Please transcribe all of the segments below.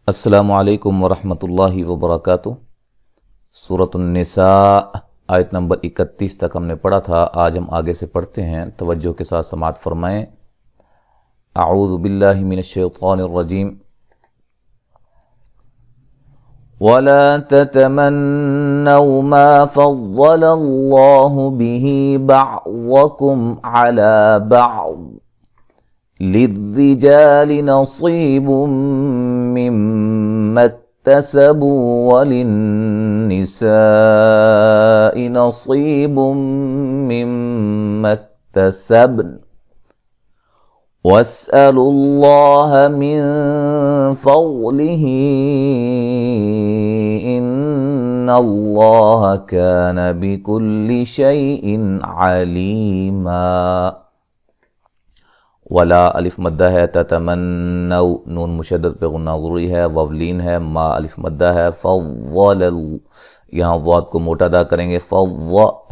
السلام علیکم ورحمۃ اللہ وبرکاتہ۔ سورۃ النساء آیت نمبر 31 تک ہم نے پڑھا تھا، آج ہم آگے سے پڑھتے ہیں، توجہ کے ساتھ سماعت فرمائیں۔ اعوذ باللہ من الشیطان الرجیم۔ وَلَا تَتَمَنَّوْا مَا فَضَّلَ اللَّهُ بِهِ بَعْضَكُمْ عَلَى بَعْضٍ لِلرِّجَالِ نَصِيبٌ مِّمَّا اكْتَسَبُوا وَلِلنِّسَاءِ نَصِيبٌ مِّمَّا اكْتَسَبْنَ وَاسْأَلُوا اللَّهَ مِن فَضْلِهِ إِنَّ اللَّهَ كَانَ بِكُلِّ شَيْءٍ عَلِيمًا۔ ولا الف مدہ ہے، تتمنوا نون مشدد پہ غنہ ضروری ہے، وولین ہے، ما الف مدہ ہے، فضل یہاں واد کو موٹا ادا کریں گے،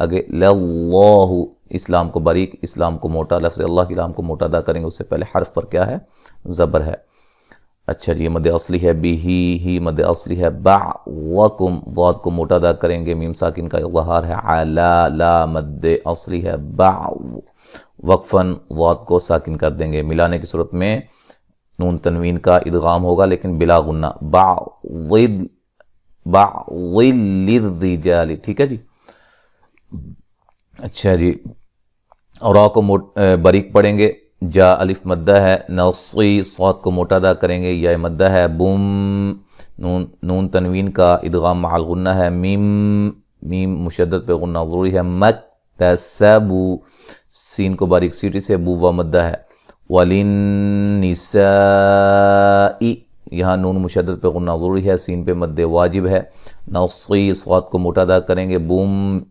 اگے للہ اسلام کو باریک، اسلام کو موٹا، لفظ اللہ کی لام کو موٹا ادا کریں گے، اس سے پہلے حرف پر کیا ہے؟ زبر ہے۔ اچھا جی، مد اصلی ہے بھی مد اصلی ہے، بعضکم واد کو موٹا ادا کریں گے، میم ساکن کا اظہار ہے، علا لا مد اصلی ہے، بعض وقفاً واد کو ساکن کر دیں گے، ملانے کی صورت میں نون تنوین کا ادغام ہوگا لیکن بلا غنہ، بعض للرجال، ٹھیک ہے جی۔ اچھا جی، اور را کو باریک پڑھیں گے، جا الف مدہ ہے، نصی صاد کو موٹا ادا کریں گے، یا مدہ ہے، بوم نون تنوین کا ادغام مع الغنہ ہے، میم مشدد پہ غنہ ضروری ہے، مکتسبو سین کو باریک سیٹی سے، بو و مدہ ہے، وَلِلنِّسَاءِ یہاں نون مشدد پہ غنہ ضروری ہے، سین پہ مد واجب ہے، نصی صاد کو موٹا ادا کریں گے، بوم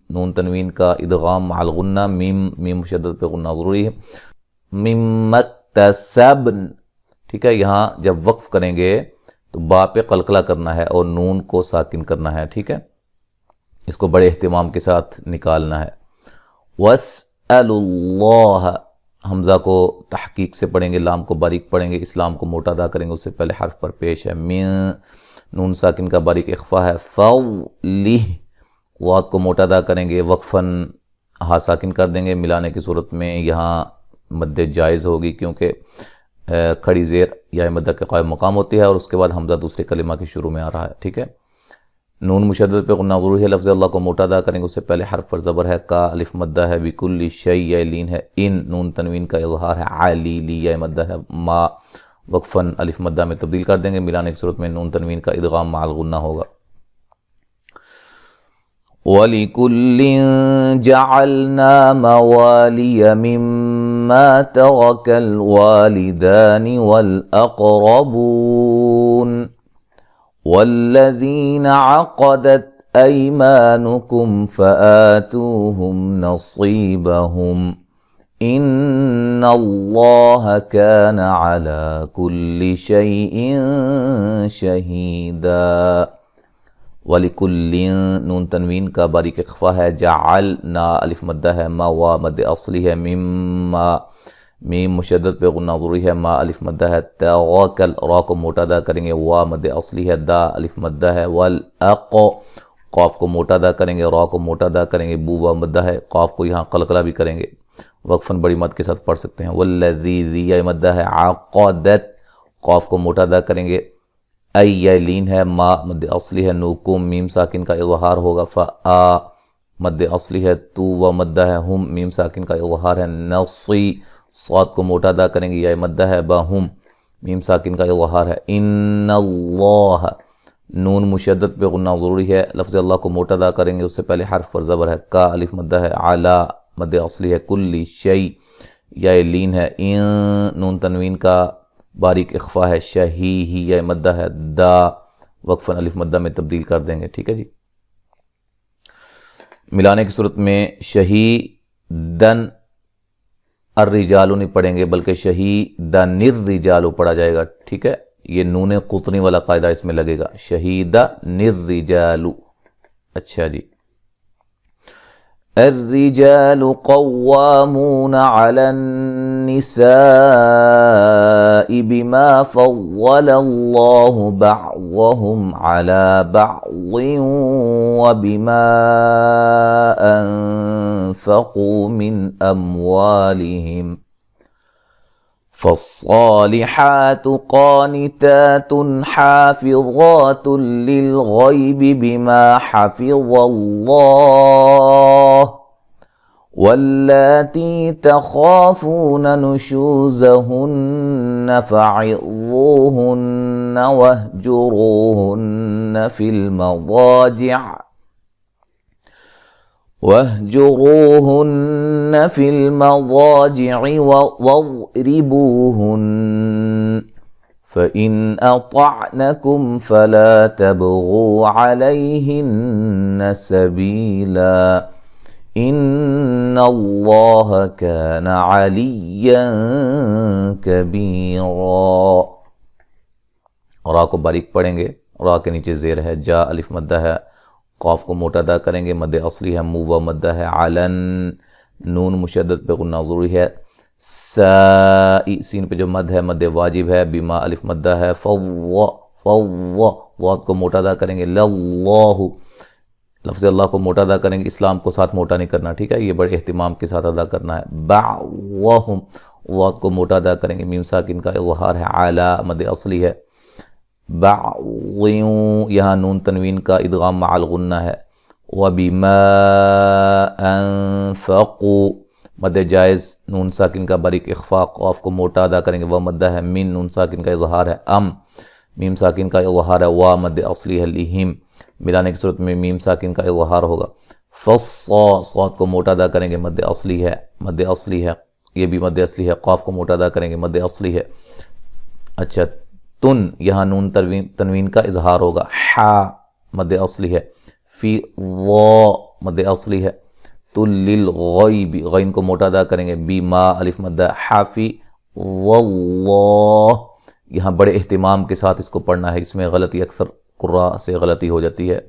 نون تنوین کا ادغام مع الغنہ، میم مشدد پہ غنہ ضروری ہے، مِمَّا ٹھیک ہے۔ یہاں جب وقف کریں گے تو با پہ قلقلہ کرنا ہے اور نون کو ساکن کرنا ہے، ٹھیک ہے، اس کو بڑے اہتمام کے ساتھ نکالنا ہے۔ وَاسْأَلُوا اللَّهَ حمزہ کو تحقیق سے پڑھیں گے، لام کو باریک پڑھیں گے، اسلام کو موٹا ادا کریں گے، اس سے پہلے حرف پر پیش ہے، نون ساکن کا باریک اخفا ہے، فَوْلِهِ واد کو موٹا ادا کریں گے، وقفاً ہا ساکن کر دیں گے، ملانے کی صورت میں یہاں مد جائز ہوگی کیونکہ کھڑی زیر یا مدہ کے قائم مقام ہوتی ہے، اور اس کے بعد حمزہ دوسرے کلمہ کے شروع میں آ رہا ہے، ٹھیک ہے۔ نون مشدد پہ غنہ ضروری ہے، لفظ اللہ کو موٹا ادا کریں گے، اس سے پہلے حرف پر زبر ہے، کا الف مدہ ہے، بکل شیء یا لین ہے، ان نون تنوین کا اظہار ہے، علی لی یا مدہ ہے، ما وقفاً الف مدہ میں تبدیل کر دیں گے، ملانے کی صورت میں نون تنوین کا ادغام مع الغنہ ہوگا۔ وَلِكُلٍّ جَعَلْنَا مَوَالِيَ مِمَّا تَرَكَ الْوَالِدَانِ وَالْأَقْرَبُونَ وَالَّذِينَ عَقَدَتْ أَيْمَانُكُمْ فَآتُوهُمْ نَصِيبَهُمْ إِنَّ اللَّهَ كَانَ عَلَى كُلِّ شَيْءٍ شَهِيدًا۔ وَلِكُلٍّ نون تنوین کا باریک اخفا ہے، جعلنا الف مدہ ہے، ما وا مد اصلی ہے، میم مشدد پہ غنہ ضروری ہے، ما الف مدہ ہے، تواکل را کو موٹا ادا کریں گے، وا مد اصلی ہے، دا الف مدہ ہے، والاق قاف کو موٹا ادا کریں گے، را کو موٹا ادا کریں گے، بو وا مدہ ہے، قاف کو یہاں قلقلہ بھی کریں گے، وقفاً بڑی مد کے ساتھ پڑھ سکتے ہیں، والذی ذی مدہ ہے، عقدت قاف کو موٹا ادا کریں گے، ای یا لین ہے، ما مد اصلی ہے، نوکم میم ساکن کا اظہار ہوگا، فآ مد اصلی ہے، تو و مدہ ہے، ہم میم ساکن کا اظہار ہے، نصی صاد کو موٹا ادا کریں گے، یا مدہ ہے، باہم میم ساکن کا اظہار ہے، ان اللہ نون مشدد پہ غنہ ضروری ہے، لفظ اللہ کو موٹا ادا کریں گے، اس سے پہلے حرف پر زبر ہے، کا الف مدہ ہے، علا مد اصلی ہے، کلی شیء یا لین ہے، ان نون تنوین کا باریک اخفا ہے، شہی ہی یا مدہ ہے، دا وقفاً الف مدہ میں تبدیل کر دیں گے، ٹھیک ہے جی۔ ملانے کی صورت میں شہیدن الرجال نہیں پڑھیں گے بلکہ شہیدن الرجال پڑھا جائے گا، ٹھیک ہے، یہ نون قطنی والا قاعدہ اس میں لگے گا، شہیدن الرجال۔ اچھا جی، الرجال قوامون على النساء بما فضل الله بعضهم على بعض وبما أنفقوا من أموالهم فالصالحات قانتات حافظات للغيب بما حفظ الله واللاتي تخافون نشوزهن فعظوهن واهجروهن في المضاجع واضربوهن فإن أطعنكم فلا تبغوا عليهن سبيلا إن الله كان عليا كبيرا. را کو باریک پڑھیں گے. را کے نیچے زیر ہے، جا الف مدہ ہے، قاف کو موٹا ادا کریں گے، مد اصلی ہے، مو و مدہ ہے، علن نون مشدد پہ غنہ ضروری ہے، سائی سین پہ جو مد ہے مد واجب ہے، بما الف مدہ ہے، واد کو موٹا ادا کریں گے، للہ لفظ اللہ کو موٹا ادا کریں گے، اسلام کو ساتھ موٹا نہیں کرنا، ٹھیک ہے، یہ بڑے اہتمام کے ساتھ ادا کرنا ہے، بعضهم واد کو موٹا ادا کریں گے، میم ساکن کا اظہار ہے، علی مد اصلی ہے، بعض یہاں نون تنوین کا ادغام مع الغنہ ہے، وبما انفقوا مد جائز نون ساکن کا باریک اخفاء، قاف کو موٹا ادا کریں گے، و مدہ ہے، من نون ساکن کا اظہار ہے، میم ساکن کا اظہار ہے، و مد اصلی ہے، لہم ملانے کی صورت میں میم ساکن کا اظہار ہوگا، صاد کو موٹا ادا کریں گے، مد اصلی ہے، یہ بھی مد اصلی ہے، قاف کو موٹا ادا کریں گے، مد اصلی ہے. اچھا تن یہاں نون تنوین کا اظہار ہوگا، حا مد اصلی ہے، فی وا مد اصلی ہے، للغیب غین کو موٹا ادا کریں گے، بی ما الف مدہ، حافی واللہ یہاں بڑے اہتمام کے ساتھ اس کو پڑھنا ہے، اس میں غلطی اکثر قراء سے غلطی ہو جاتی ہے،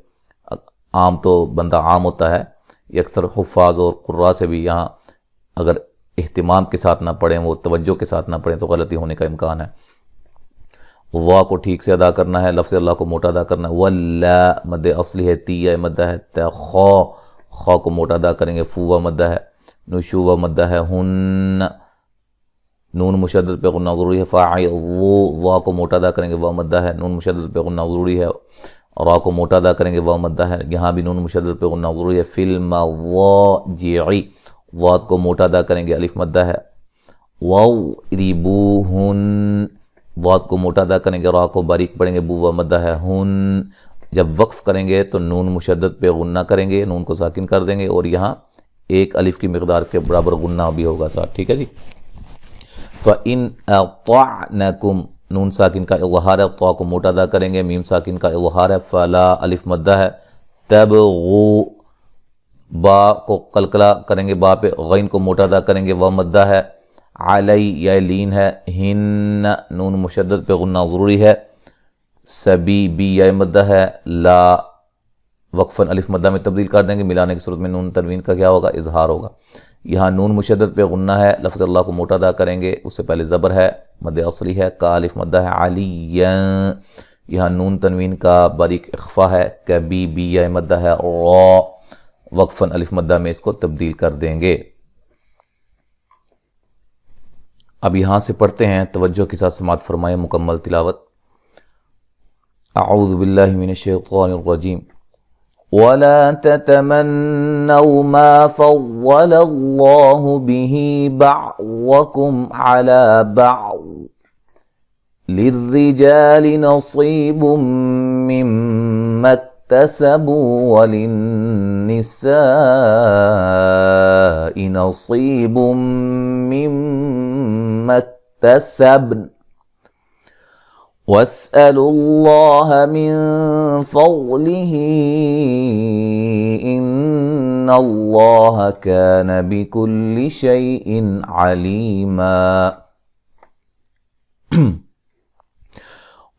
عام تو بندہ عام ہوتا ہے، یہ اکثر حفاظ اور قراء سے بھی یہاں اگر اہتمام کے ساتھ نہ پڑھیں، وہ توجہ کے ساتھ نہ پڑھیں تو غلطی ہونے کا امکان ہے. وا کو ٹھیک سے ادا کرنا ہے، لفظ اللہ کو موٹا ادا کرنا ہے، ولا مد اصلی ہے، تی مدہ ہے، خا کو موٹا ادا کریں گے، فو و مدہ ہے، نشو و مدہ ہے، ہن نون مشدد پہ غنہ ضروری ہے، وا کو موٹا ادا کریں گے، وا مدہ ہے، نون مشدد پہ غنہ ضروری ہے، را کو موٹا ادا کریں گے، وا مدہ ہے، یہاں بھی نون مشدد پہ غنہ ضروری ہے، فی المضاجع واد کو موٹا ادا کریں گے، الف مدہ ہے، واضربوہن واد کو موٹا ادا کریں گے، را کو باریک پڑھیں گے، بو و مدہ ہے، ہن جب وقف کریں گے تو نون مشدد پہ غنہ کریں گے، نون کو ساکن کر دیں گے، اور یہاں ایک الف کی مقدار کے برابر غنہ بھی ہوگا ساتھ، ٹھیک ہے جی. فَإِنْ أَطَعْنَكُمْ نون ساکن کا اظہار ہے، طا کو موٹا ادا کریں گے، میم ساکن کا اظہار ہے، فلا الف مدہ ہے، تبغو با کو قلقلہ کریں گے، با پہ غین کو موٹا ادا کریں گے، و مدہ ہے، علی یا لین ہے، ہن نون مشدد پہ غنہ ضروری ہے، سبی بی یا مدہ ہے، لا وقفاً الف مدہ میں تبدیل کر دیں گے، ملانے کی صورت میں نون تنوین کا کیا ہوگا، اظہار ہوگا. یہاں نون مشدد پہ غنہ ہے، لفظ اللہ کو موٹا ادا کریں گے، اس سے پہلے زبر ہے، مد اصلی ہے، کا الف مدہ ہے، علی یہاں نون تنوین کا باریک اخفا ہے، کبی بی یا مدہ ہے، را وقفاً الف مدہ میں اس کو تبدیل کر دیں گے. اب یہاں سے پڑھتے ہیں، توجہ کے ساتھ سماعت فرمائیں مکمل تلاوت. اعوذ باللہ من الشیطان الرجیم. وَلَا تَتَمَنَّوْا مَا فَضَّلَ اللَّهُ بِهِ بَعْضَكُمْ عَلَى بَعْضٍ لِلرِّجَالِ نَصِيبٌ مِّمَّا اكْتَسَبُوا وَلِلنِّسَاءِ نَصِيبٌ مِّمَّا اكْتَسَبْنَ وَاسْأَلُوا اللَّهَ مِن فَضْلِهِ إِنَّ اللَّهَ كَانَ بِكُلِّ شَيْءٍ عَلِيمًا.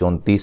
34